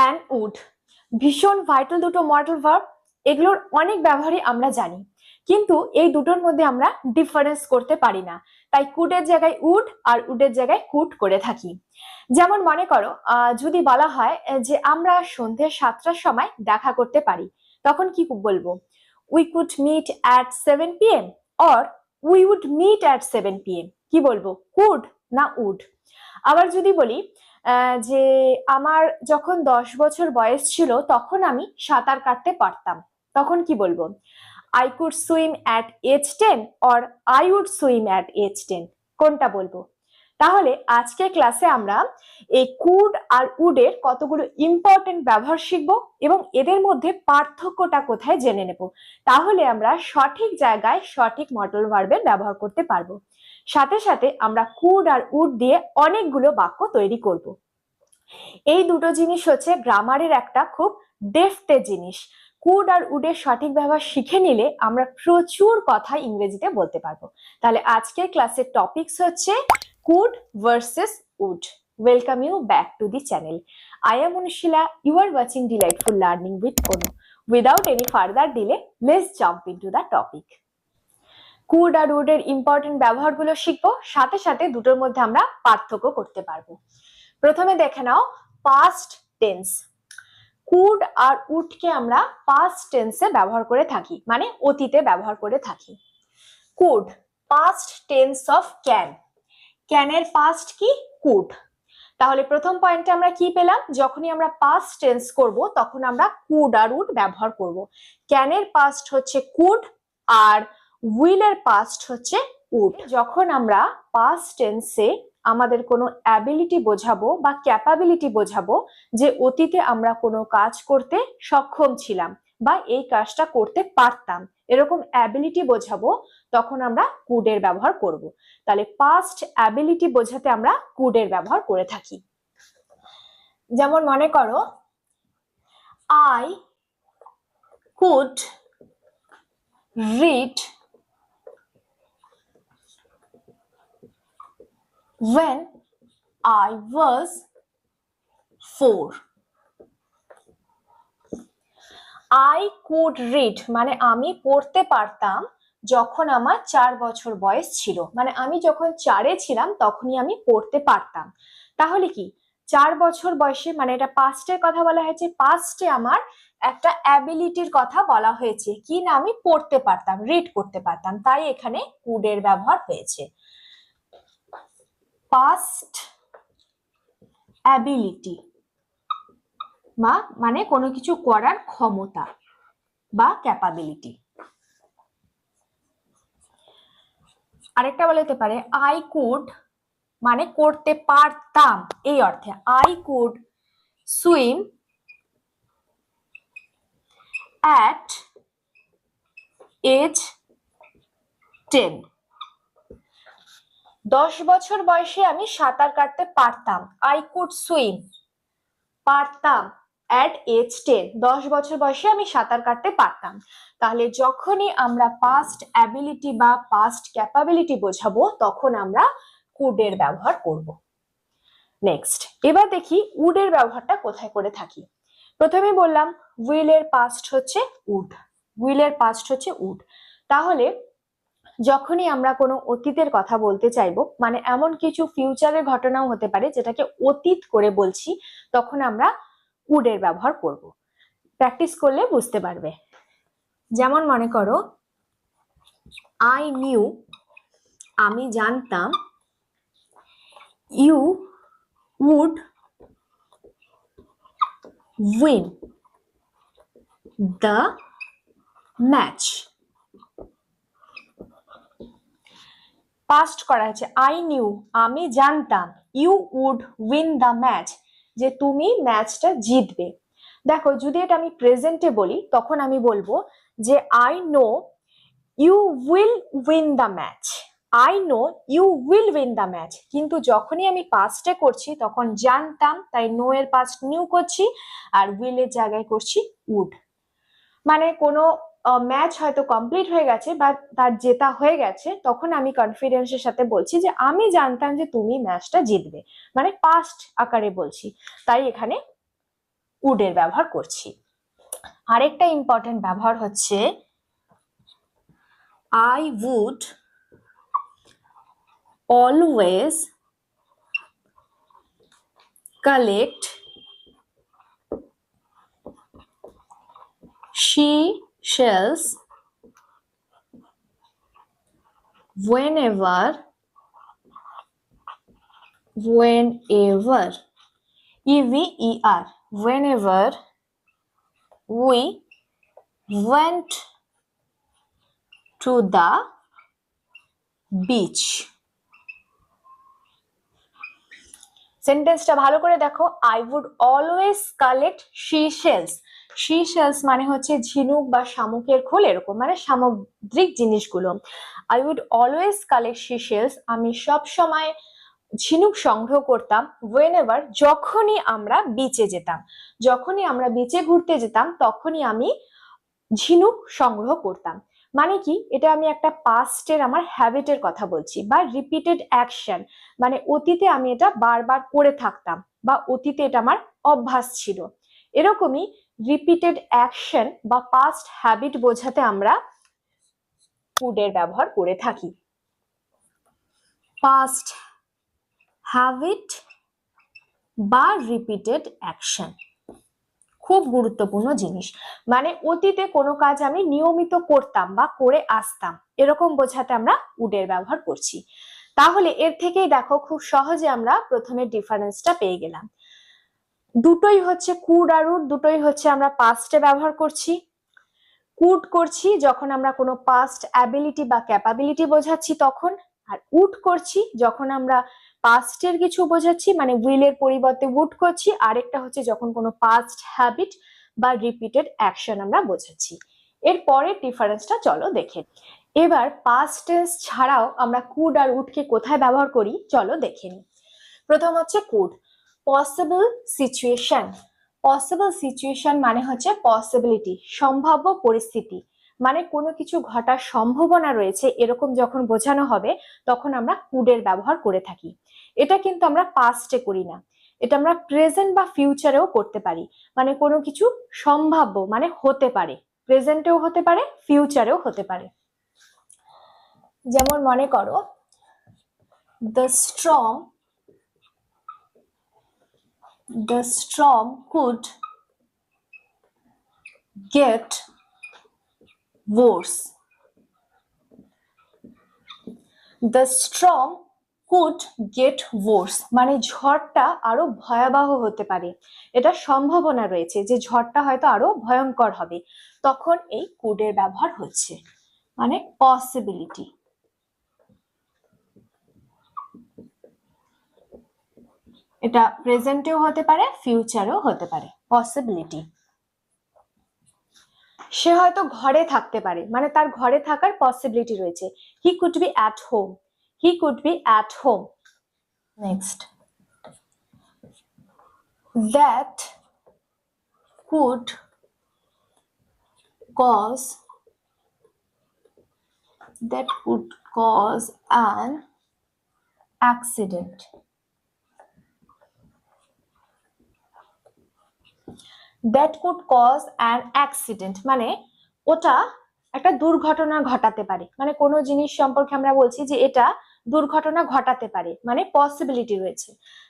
And would ভীষণ vital দুটো modal verb. এগুলোর অনেক ব্যবহারই আমরা জানি, কিন্তু এই দুটোর মধ্যে আমরা ডিফারেন্স করতে পারি না, তাই কুডের জায়গায় উড আর উডের জায়গায় কুড করে থাকি। যেমন মনে করো যদি বলা হয় যে আমরা সন্ধ্যে 7টার সময় দেখা করতে পারি, তখন কি বলবো? We could meet at 7 PM or we would meet at 7 PM। কি বলবো, কুড না উড? আবার যদি বলি যে আমার যখন 10 বছর বয়স ছিল তখন আমি সাঁতার কাটতে পারতাম, তখন কি বলবো? I could swim at age 10 or I would swim at age 10। কোনটা বলবো? তাহলে আজকের ক্লাসে আমরা এই কুড আর উডের কতগুলো ইম্পর্টেন্ট ব্যবহার শিখবো এবং এদের মধ্যে পার্থক্যটা কোথায় জেনে নেব। তাহলে আমরা সঠিক জায়গায় সঠিক মডেল ভার্বের ব্যবহার করতে পারবো। সাথে সাথে আমরা কুড আর উড দিয়ে অনেকগুলো বাক্য তৈরি করব। এই দুটো জিনিস হচ্ছে গ্রামারের একটা খুব ডেফথের জিনিস। কুড আর উডের সঠিক ব্যবহার শিখে নিলে আমরা প্রচুর কথা ইংরেজিতে বলতে পারবো। তাহলে আজকের ক্লাসের টপিকস হচ্ছে could versus would. Welcome you back to the channel. I am Anushila. You are watching Delightful Learning with Onu. Without any further delay, let's jump into the topic. Could আর উডের ইম্পর্টেন্ট ব্যবহারগুলো শিখবো, সাথে সাথে দুটোর মধ্যে আমরা পার্থক্য করতে পারবো। প্রথমে দেখে নাও পাস্ট টেন্স। কুড আর উডকে আমরা পাস্ট টেন্সে ব্যবহার করে থাকি, মানে অতীতে ব্যবহার করে থাকি। Could past tense of can, ক্যানের পাস্ট কি? কুড। তাহলে প্রথম পয়েন্টে আমরা কি পেলাম? যখনই আমরা পাস্ট টেন্স করব তখন আমরা কুড আর উড ব্যবহার করব। ক্যানের পাস্ট হচ্ছে কুড আর উইলের পাস্ট হচ্ছে উড। যখন আমরা পাস্ট টেন্সে আমাদের কোনো অ্যাবিলিটি বোঝাবো বা ক্যাপাবিলিটি বোঝাবো, যে অতীতে আমরা কোনো কাজ করতে সক্ষম ছিলাম বা এই কাজটা করতে পারতাম, এরকম অ্যাবিলিটি বোঝাবো, তখন আমরা কুডের ব্যবহার করব। তাহলে পাস্ট অ্যাবিলিটি বোঝাতে আমরা কুডের ব্যবহার করে থাকি। যেমন মনে করো I could read when I was 4। I could read মানে আমি পড়তে পারতাম যখন আমার 4 বছর বয়স ছিল, মানে আমি যখন 4-এ ছিলাম তখনই আমি পড়তে পারতাম। তাহলে কি 4 বছর বয়সে, মানে এটা পাস্টের কথা বলা হয়েছে, পাস্টে আমার একটা অ্যাবিলিটির কথা বলা হয়েছে, কি না? আমি পড়তে পারতাম, রিড করতে পারতাম, তাই এখানে কুডের ব্যবহার হয়েছে। পাস্ট অ্যাবিলিটি মানে কোনো কিছু করার ক্ষমতা বা ক্যাপাবিলিটি। আরেকটা বলা যেতে পারে আই কুড মানে করতে পারতাম, এই অর্থে I could swim at age 10। 10 বছর বয়সে আমি সাঁতার কাটতে পারতাম। আই কুড সুইম পারতাম অ্যাট এজ 10, 10 বছর বয়সে আমি সাঁতার কাটতে পারতাম। তাহলে যখনই আমরা পাস্ট অ্যাবিলিটি বা পাস্ট ক্যাপাবিলিটি বোঝাবো তখন আমরা কুডের ব্যবহার করব। নেক্সট, এবার দেখি উডের ব্যবহারটা কোথায় করে থাকি। প্রথমে বললাম উইলের পাস্ট হচ্ছে উড, উইলের পাস্ট হচ্ছে উড। তাহলে যখনই আমরা কোনো অতীতের কথা বলতে চাইবো, মানে এমন কিছু ফিউচারের ঘটনাও হতে পারে যেটাকে অতীত করে বলছি, তখন আমরা উডের ব্যবহার করব। প্র্যাকটিস করলে বুঝতে পারবে। যেমন মনে করো আই নিউ আমি জানতাম, you would win the match. Past করা হয়েছে আই নিউ আমি জানতাম, you would win the match যে তুমি ম্যাচটা জিতবে। দেখো যদি এটা আমি প্রেজেন্টে বলি তখন আমি বলবো যে I know you will win the match, I know you will win the match. কিন্তু যখনই আমি পাস্টে করছি তখন জানতাম, তাই নো এর পাস্ট নিউ করছি আর উইলের জায়গায় করছি উড। মানে কোনো ম্যাচ হয়তো কমপ্লিট হয়ে গেছে বা তার জেতা হয়ে গেছে, তখন আমি কনফিডেন্সের সাথে বলছি যে আমি জানতাম যে তুমি ম্যাচটা জিতবে, মানে পাস্ট আকারে বলছি, তাই এখানে উডের ব্যবহার করছি। আরেকটা ইম্পর্টেন্ট ব্যবহার হচ্ছে I would always collect seashells whenever whenever we went to the beach. সেন্টেন্সটা ভালো করে দেখো, I would always collect seashells. seashells মানে হচ্ছে ঝিনুক বা শামুকের খোল, এরকম মানে সামুদ্রিক জিনিসগুলো। I would always collect seashells, আমি সব সময় ঝিনুক সংগ্রহ করতাম, whenever যখনই আমরা বিচে যেতাম, যখনই আমরা বিচে ঘুরতে যেতাম তখনই আমি ঝিনুক সংগ্রহ করতাম। মানে কি, এটা আমি একটা পাস্টের আমার হ্যাবিটের কথা বলছি, বা রিপিটেড অ্যাকশন, মানে অতীতে আমি এটা বারবার করে থাকতাম বা অতীতে এটা আমার অভ্যাস ছিল। এরকমই রিপিটেড অ্যাকশন বা পাস্ট হ্যাবিট বোঝাতে আমরা কুডের ব্যবহার করে থাকি। পাস্ট হ্যাবিট বা রিপিটেড অ্যাকশন খুব গুরুত্বপূর্ণ জিনিস, মানে অতীতে কোনো কাজ আমি নিয়মিত করতাম বা করে আসতাম, এরকম বোঝাতে আমরা উডের ব্যবহার করছি। তাহলে এর থেকেই দেখো খুব সহজে আমরা প্রথমে ডিফারেন্সটা পেয়ে গেলাম। দুটোই হচ্ছে কুড আর উড, দুটোই হচ্ছে আমরা পাস্টে ব্যবহার করছি। কুড করছি যখন আমরা কোনো পাস্ট অ্যাবিলিটি বা ক্যাপাবিলিটি বোঝাচ্ছি তখন, আর উড করছি যখন আমরা পাস্টের কিছু বোঝাচ্ছি, মানে উইলের পরিবর্তে উড করছি। আরেকটা হচ্ছে যখন কোনো পাস্ট হ্যাবিট বা রিপিটেড অ্যাকশন আমরা বোঝাচ্ছি। এর পরের ডিফারেন্সটা চলো দেখে। এবার পাস্ট টেন্স ছাড়াও আমরা কুড আর উডকে কোথায় ব্যবহার করি চলো দেখে নিই। প্রথম হচ্ছে could, possible situation. Possible situation মানে হচ্ছে পসিবিলিটি, সম্ভাব্য পরিস্থিতি, মানে কোনো কিছু ঘটার সম্ভাবনা রয়েছে এরকম যখন বোঝানো হবে তখন আমরা কুডের ব্যবহার করে থাকি। এটা কিন্তু আমরা পাস্টে করি না, এটা আমরা প্রেজেন্ট বা ফিউচারেও করতে পারি। মানে কোনো কিছু সম্ভাব্য মানে হতে পারে, প্রেজেন্টেও হতে পারে ফিউচারেও হতে পারে। যেমন মনে করো, the storm could get worse. The storm could get worse মানে ঝড়টা আরো ভয়াবহ হতে পারে, এটা সম্ভাবনা রয়েছে যে ঝড়টা হয়তো আরো ভয়ঙ্কর হবে, তখন এই কুডের ব্যবহার হচ্ছে, মানে পসিবিলিটি। এটা প্রেজেন্টেও হতে পারে ফিউচারেও হতে পারে, পসিবিলিটি। সে হয়তো ঘরে থাকতে পারে, মানে তার ঘরে থাকার পসিবিলিটি রয়েছে, he could be at home, he could be at home. Next, that could cause an accident. That could cause an accident মানে ওটা একটা দুর্ঘটনা ঘটাতে পারে, মানে কোনো জিনিস সম্পর্কে আমরা বলছি যে এটা দুর্ঘটনা ঘটাতে পারে, মানে পসিবিলিটি রয়েছে,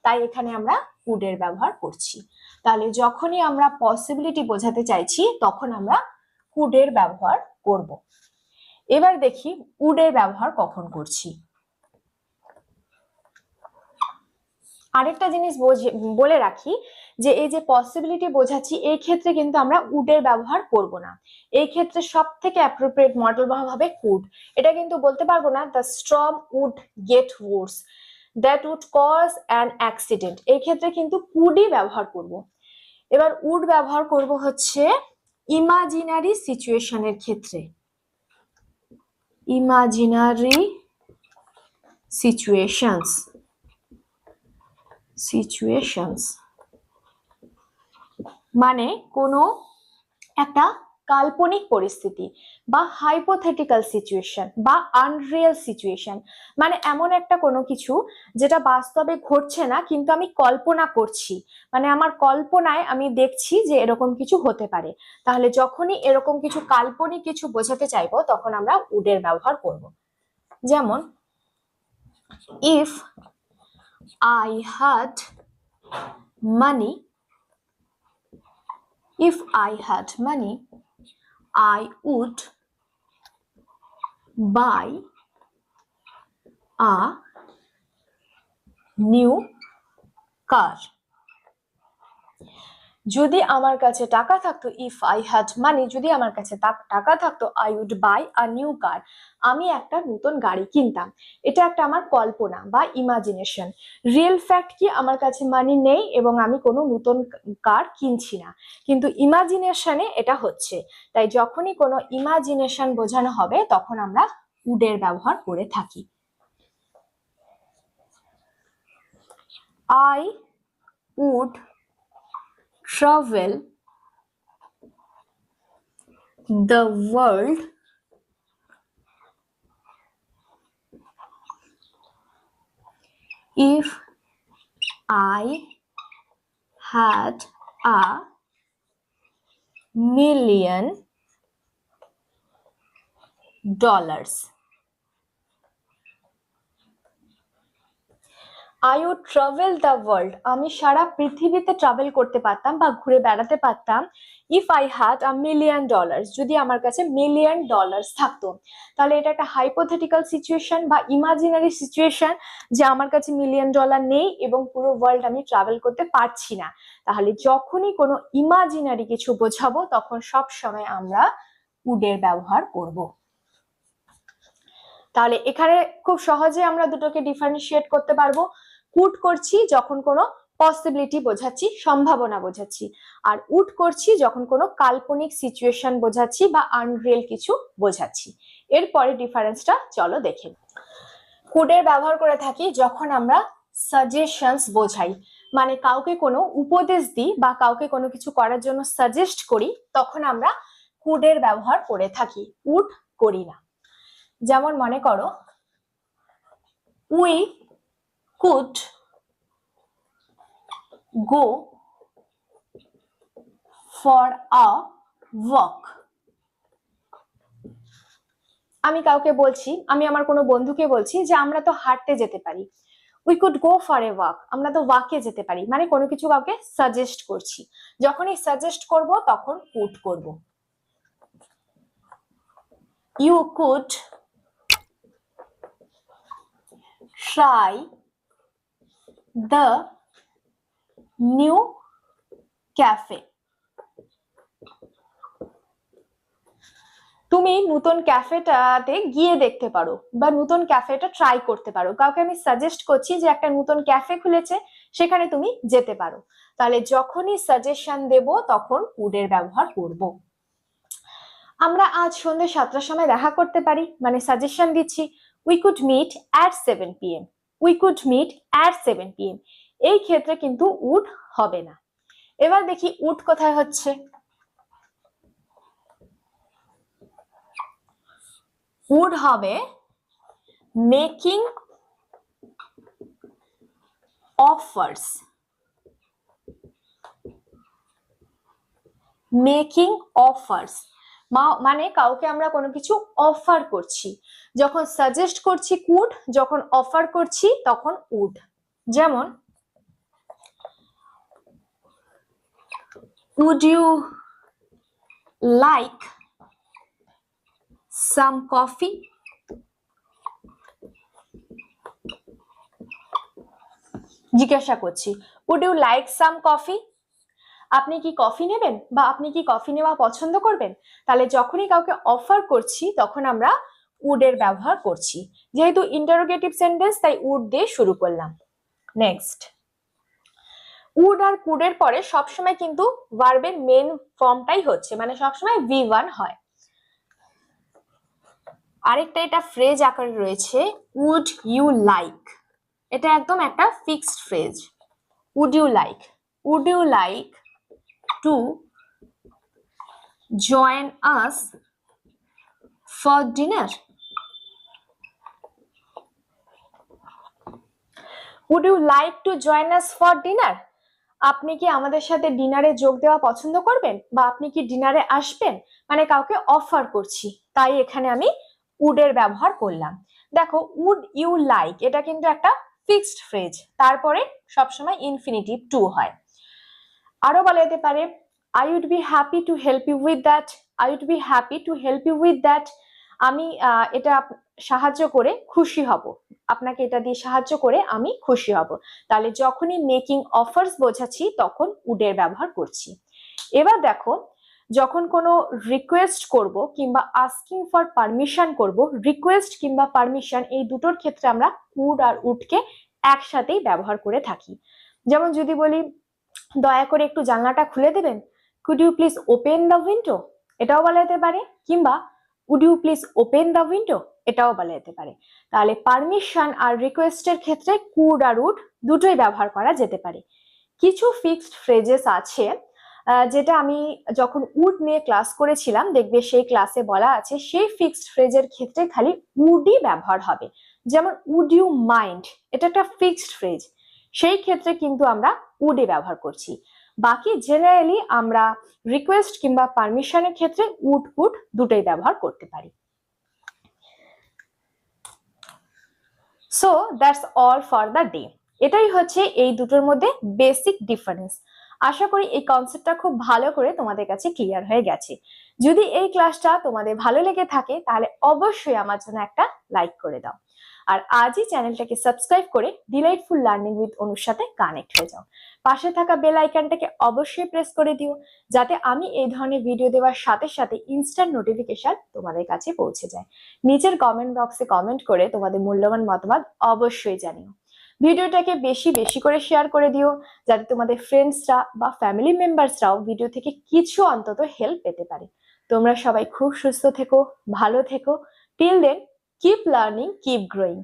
তাই এখানে আমরা কুডের ব্যবহার করছি। তাহলে যখনই আমরা পসিবিলিটি বোঝাতে চাইছি তখন আমরা কুডের ব্যবহার করব। এবার দেখি উডের ব্যবহার কখন করছি। আরেকটা জিনিস বলে রাখি যে এই যে পসিবিলিটি বোঝাচ্ছি এই ক্ষেত্রে কিন্তু আমরা উডের ব্যবহার করব না। এই ক্ষেত্রে সব থেকে অ্যাপ্রোপ্রিয়েট মডেল হবে কুড। এটা কিন্তু বলতে পারবো না the storm would get worse, that would cause an accident, এই ক্ষেত্রে কিন্তু কুডই ব্যবহার করব। এবার উড ব্যবহার করব হচ্ছে ইমাজিনারি সিচুয়েশনের ক্ষেত্রে, ইমাজিনারি সিচুয়েশনস মানে কোনো একটা কাল্পনিক পরিস্থিতি বা হাইপোথেটিক্যাল সিচুয়েশন বা আনরিয়েল সিচুয়েশন, মানে এমন একটা কোনো কিছু যেটা বাস্তবে ঘটছে না কিন্তু আমি কল্পনা করছি, মানে আমার কল্পনায় আমি দেখছি যে এরকম কিছু হতে পারে। তাহলে যখনই এরকম কিছু কাল্পনিক কিছু বোঝাতে চাইবো তখন আমরা would এর ব্যবহার করব। যেমন if I had money, if I had money I would buy a new car. যদি আমার কাছে টাকা থাকতো, ইফ আই হ্যাড মানি, যদি আমার কাছে টাকা থাকতো, I would buy a new car, আমি একটা নতুন গাড়ি কিনতাম। এটা একটা আমার কল্পনা বা ইমাজিনেশন। রিয়েল ফ্যাক্ট কি, আমার কাছে মানি নেই এবং আমি কোনো নতুন কার কিনছি না, কিন্তু ইমাজিনেশনে এটা হচ্ছে। তাই যখনই কোনো ইমাজিনেশন বোঝানো হবে তখন আমরা উড এর ব্যবহার করে থাকি। I would travel the world if I had $1 million. I would travel the world, আমি সারা পৃথিবীতে ট্রাভেল করতে পারতাম বা ঘুরে বেড়াতে পারতাম, ইফ আই হ্যাড $1 million, যদি আমার কাছে $1,000,000 থাকতো। তাহলে এটা একটা হাইপোথেটিক্যাল সিচুয়েশন বা ইমাজিনারি সিচুয়েশন যে আমার কাছে $1,000,000 নেই এবং পুরো ওয়ার্ল্ড আমি ট্রাভেল করতে পারছি না। তাহলে যখনই কোনো ইমাজিনারি কিছু বোঝাবো তখন সব সময় আমরা would এর ব্যবহার করব। তাহলে এখানে খুব সহজে আমরা দুটোকে ডিফারেন্সিয়েট করতে পারবো। কুড করছি যখন কোনো পসিবিলিটি বোঝাচ্ছি, সম্ভাবনা বোঝাচ্ছি, আর উড করছি যখন কোনো কাল্পনিক সিচুয়েশন বোঝাচ্ছি বা আনরিয়েল কিছু বোঝাচ্ছি। এরপরে ডিফারেন্সটা চলো দেখে। কুডের ব্যবহার করে থাকি যখন আমরা সাজেশনস বোঝাই, মানে কাউকে কোনো উপদেশ দিই বা কাউকে কোনো কিছু করার জন্য সাজেস্ট করি, তখন আমরা কুডের ব্যবহার করে থাকি, উড করি না। যেমন মনে করো, we could go for a walk. আমি কাউকে বলছি, আমি আমার কোনো বন্ধুকে বলছি যে আমরা তো হাঁটতে যেতে পারি, we could go for a walk, আমরা তো ওয়াকে যেতে পারি, মানে কোনো কিছু কাউকে সাজেস্ট করছি। যখনই সাজেস্ট করব তখন কুড করব। You could try the new cafe, তুমি নতুন ক্যাফেটাতে গিয়ে দেখতে পারো বা নতুন ক্যাফেটা ট্রাই করতে পারো। কাউকে আমি সাজেস্ট করছি যে একটা নতুন ক্যাফে খুলেছে, সেখানে তুমি যেতে পারো। তাহলে যখনই সাজেশন দেব তখন উড এর ব্যবহার করব। আমরা আজ সন্ধ্যে 7টার সময় দেখা করতে পারি, মানে সাজেশন দিচ্ছি, we could meet at 7 PM, we could meet at 7 PM। এই ক্ষেত্রে কিন্তু উড হবে না। এবার দেখি উড কোথায় হচ্ছে। উড হবে মেকিং অফার্স, মেকিং অফার্স মানে কাউকে আমরা কোনো কিছু অফার করছি। যখন সাজেস্ট করছি কুড, যখন অফার করছি তখন উড। যেমন would you like some coffee? জিজ্ঞাসা করছি, would you like some coffee? আপনি কি কফি নেবেন বা আপনি কি কফি নেওয়া পছন্দ করবেন? তাহলে যখনই কাউকে অফার করছি তখন আমরা উড এর ব্যবহার করছি। যেহেতু ইন্টারোগেটিভ সেন্টেন্স তাই উড দিয়ে শুরু করলাম। নেক্সট, উড আর কুড এর পরে সবসময় কিন্তু ভার্বের মেন ফর্মটাই হচ্ছে, মানে সবসময় V1 হয়। আরেকটা এটা ফ্রেজ আকারে রয়েছে, উড ইউ লাইক, এটা একদম একটা fixed phrase. Would you like, would you like to join us for dinner? Would you like to join us for dinner? আপনি কি আমাদের সাথে ডিনারে যোগ দেওয়া পছন্দ করবেন, বা আপনি কি ডিনারে আসবেন, মানে কাউকে অফার করছি, তাই এখানে আমি উড এর ব্যবহার করলাম। দেখো, উড ইউ লাইক এটা কিন্তু একটা ফিক্সড ফ্রেজ, তারপরে সবসময় ইনফিনিটিভ টু হয়। আরো বলা যেতে পারে I would be happy to help you with that. I would be happy to help you with that. আমি এটা সাহায্য করে খুশি হব, আপনাকে এটা দিয়ে সাহায্য করে আমি খুশি হব। তাহলে যখনই মেকিং অফার্স বোঝাচ্ছি তখন উডের ব্যবহার করছি। এবার দেখো, যখন কোনো রিকোয়েস্ট করব কিংবা আস্কিং ফর পারমিশন করব, রিকোয়েস্ট কিংবা পারমিশন এই দুটোর ক্ষেত্রে আমরা উড আর উডকে একসাথেই ব্যবহার করে থাকি। যেমন যদি বলি দয়া করে একটু জানলাটা খুলে দেবেন, could you please open the window, এটাও বলা যেতে পারে। কিংবা would you please open the window, এটাও বলা যেতে পারে। তাহলে পারমিশন আর রিকোয়েস্টের ক্ষেত্রে কুড আর উড দুটোই ব্যবহার করা যেতে পারে। কিছু ফিক্সড ফ্রেজেস আছে যেটা আমি যখন উড নিয়ে ক্লাস করেছিলাম, দেখবে সেই ক্লাসে বলা আছে সেই ফিক্সড ফ্রেজের ক্ষেত্রে খালি উডই ব্যবহার হবে। যেমন উড ইউ মাইন্ড, এটা একটা ফিক্সড ফ্রেজ, সেই ক্ষেত্রে কিন্তু আমরা উডে ব্যবহার করছি। বাকি জেনারেলি আমরা রিকোয়েস্ট কিংবা পারমিশনের ক্ষেত্রে উড কুড দুটোই ব্যবহার করতে পারি। So that's all for the day. এটাই হচ্ছে এই দুটোর মধ্যে বেসিক ডিফারেন্স। আশা করি এই কনসেপ্টটা খুব ভালো করে তোমাদের কাছে ক্লিয়ার হয়ে গেছে। যদি এই ক্লাসটা তোমাদের ভালো লেগে থাকে তাহলে অবশ্যই আমার জন্য একটা লাইক করে দাও, আর আজই চ্যানেলটাকে সাবস্ক্রাইব করে ডিলাইটফুল লার্নিং উইথ অনুর সাথে কানেক্ট হয়ে যাও। পাশে থাকা বেল আইকনটাকে অবশ্যই প্রেস করে দিও, যাতে আমি এই ধরনের ভিডিও দেওয়ার সাথে সাথে ইনস্ট্যান্ট নোটিফিকেশন তোমাদের কাছে পৌঁছে যায়। নিচের কমেন্ট বক্সে কমেন্ট করে তোমাদের মূল্যবান মতামত অবশ্যই জানিও। ভিডিওটাকে বেশি বেশি করে শেয়ার করে দিও, যাতে তোমাদের ফ্রেন্ডসরা বা ফ্যামিলি মেম্বার্সরাও ভিডিও থেকে কিছু অন্তত হেল্প পেতে পারে। তোমরা সবাই খুব সুস্থ থেকো, ভালো থেকো। Till then, keep learning, keep growing.